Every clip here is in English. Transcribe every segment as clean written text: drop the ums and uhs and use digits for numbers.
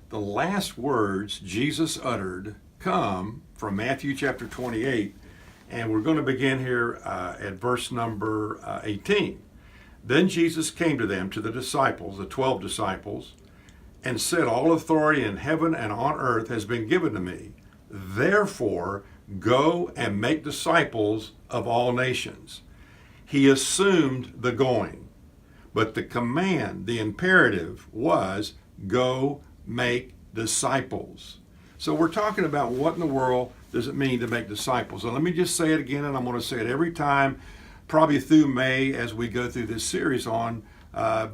The last words Jesus uttered come from Matthew chapter 28, and we're going to begin here at verse number 18. Then Jesus came to them, to the disciples, the 12 disciples, and said, "All authority in heaven and on earth has been given to me. Therefore, go and make disciples of all nations." He assumed the going, but the command, the imperative was, go make disciples. So we're talking about what in the world does it mean to make disciples. And let me just say it again, and I'm going to say it every time, probably through May as we go through this series on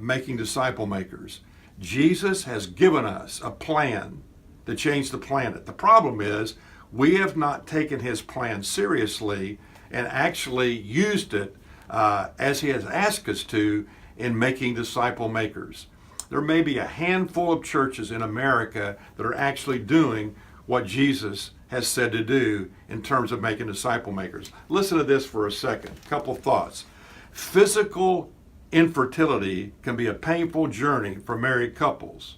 making disciple makers. Jesus has given us a plan to change the planet. The problem is we have not taken his plan seriously and actually used it as he has asked us to in making disciple makers. There may be a handful of churches in America that are actually doing what Jesus has said to do in terms of making disciple makers. Listen to this for a second. A couple thoughts. Physical infertility can be a painful journey for married couples.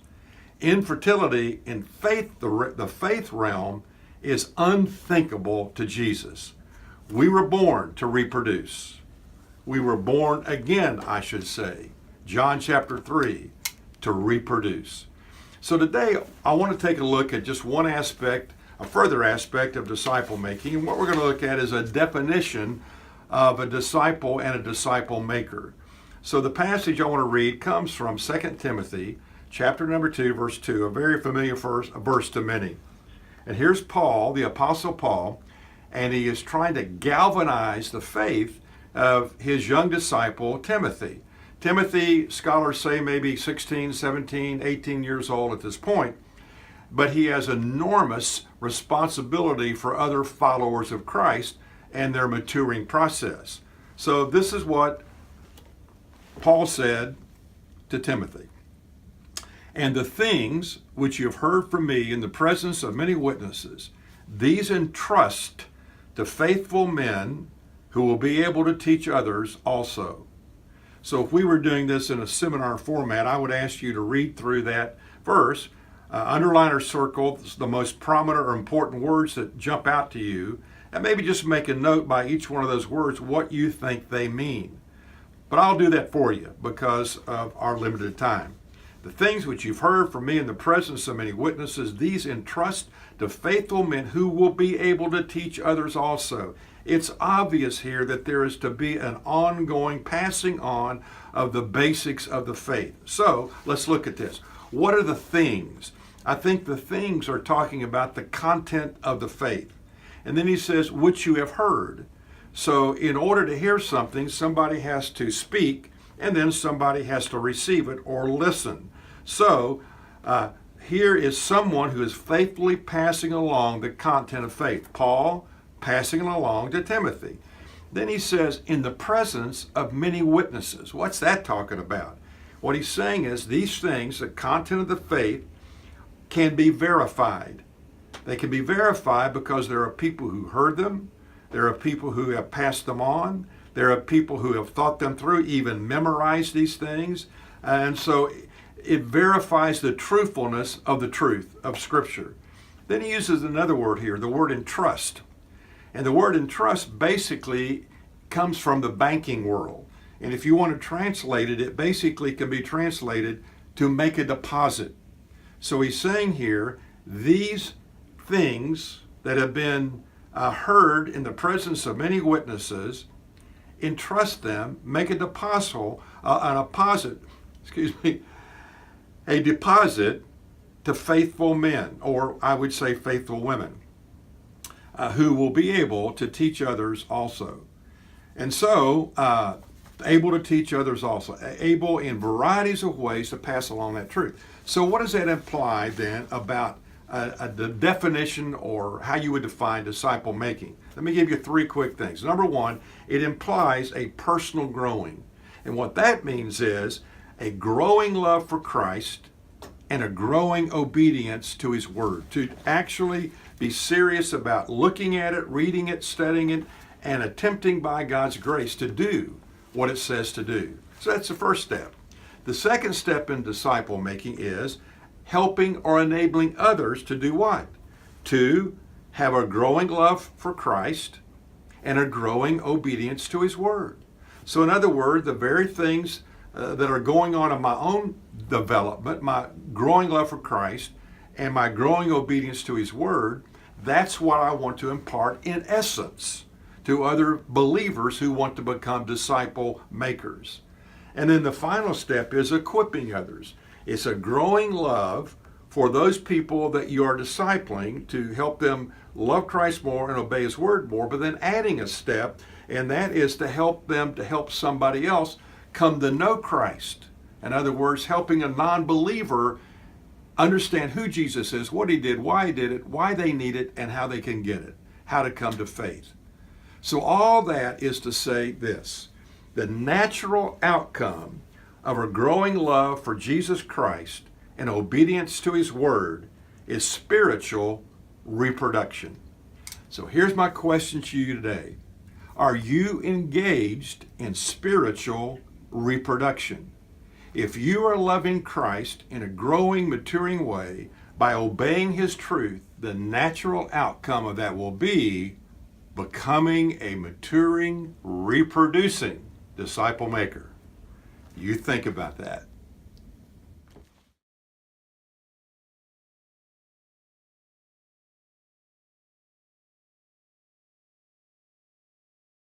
Infertility in faith, the faith realm, is unthinkable to Jesus. We were born to reproduce. We were born again, I should say, John chapter 3, to reproduce. So today I want to take a look at just one aspect, a further aspect of disciple making. And what we're going to look at is a definition of a disciple and a disciple maker. So the passage I want to read comes from 2 Timothy chapter number 2, verse 2, a very familiar verse to many. And here's Paul, the Apostle Paul, and he is trying to galvanize the faith of his young disciple, Timothy. Timothy, scholars say, maybe 16, 17, 18 years old at this point, but he has enormous responsibility for other followers of Christ and their maturing process. So this is what Paul said to Timothy. "And the things which you have heard from me in the presence of many witnesses, these entrust to faithful men who will be able to teach others also." So if we were doing this in a seminar format, I would ask you to read through that verse, underline or circle the most prominent or important words that jump out to you, and maybe just make a note by each one of those words what you think they mean. But I'll do that for you because of our limited time. "The things which you've heard from me in the presence of many witnesses, these entrust to faithful men who will be able to teach others also." It's obvious here that there is to be an ongoing passing on of the basics of the faith. So let's look at this. What are the things? I think the things are talking about the content of the faith. And then he says, which you have heard. So in order to hear something, somebody has to speak, and then somebody has to receive it or listen. So here is someone who is faithfully passing along the content of faith. Paul passing it along to Timothy. Then he says, in the presence of many witnesses. What's that talking about? What he's saying is these things, the content of the faith, can be verified. They can be verified because there are people who heard them. There are people who have passed them on. There are people who have thought them through, even memorized these things. And so it verifies the truthfulness of the truth of Scripture. Then he uses another word here, the word entrust. And the word entrust basically comes from the banking world. And if you want to translate it, it basically can be translated to make a deposit. So he's saying here, these things that have been heard in the presence of many witnesses, entrust them, make a deposit to faithful men, or I would say faithful women, who will be able to teach others also. And so, able to teach others also, able in varieties of ways to pass along that truth. So what does that imply then about the definition or how you would define disciple making? Let me give you three quick things. Number one, it implies a personal growing. And what that means is a growing love for Christ and a growing obedience to his word, to actually be serious about looking at it, reading it, studying it, and attempting by God's grace to do what it says to do. So that's the first step. The second step in disciple making is helping or enabling others to do what? To have a growing love for Christ and a growing obedience to His Word. So in other words, the very things that are going on in my own development, my growing love for Christ and my growing obedience to His Word, that's what I want to impart in essence to other believers who want to become disciple makers. And then the final step is equipping others. It's a growing love for those people that you are discipling to help them love Christ more and obey His Word more, but then adding a step, and that is to help them to help somebody else come to know Christ. In other words, helping a non-believer understand who Jesus is, what He did, why He did it, why they need it, and how they can get it, how to come to faith. So all that is to say this: the natural outcome of a growing love for Jesus Christ and obedience to His Word is spiritual reproduction. So here's my question to you today. Are you engaged in spiritual reproduction? If you are loving Christ in a growing, maturing way by obeying His truth, the natural outcome of that will be becoming a maturing, reproducing disciple maker. You think about that.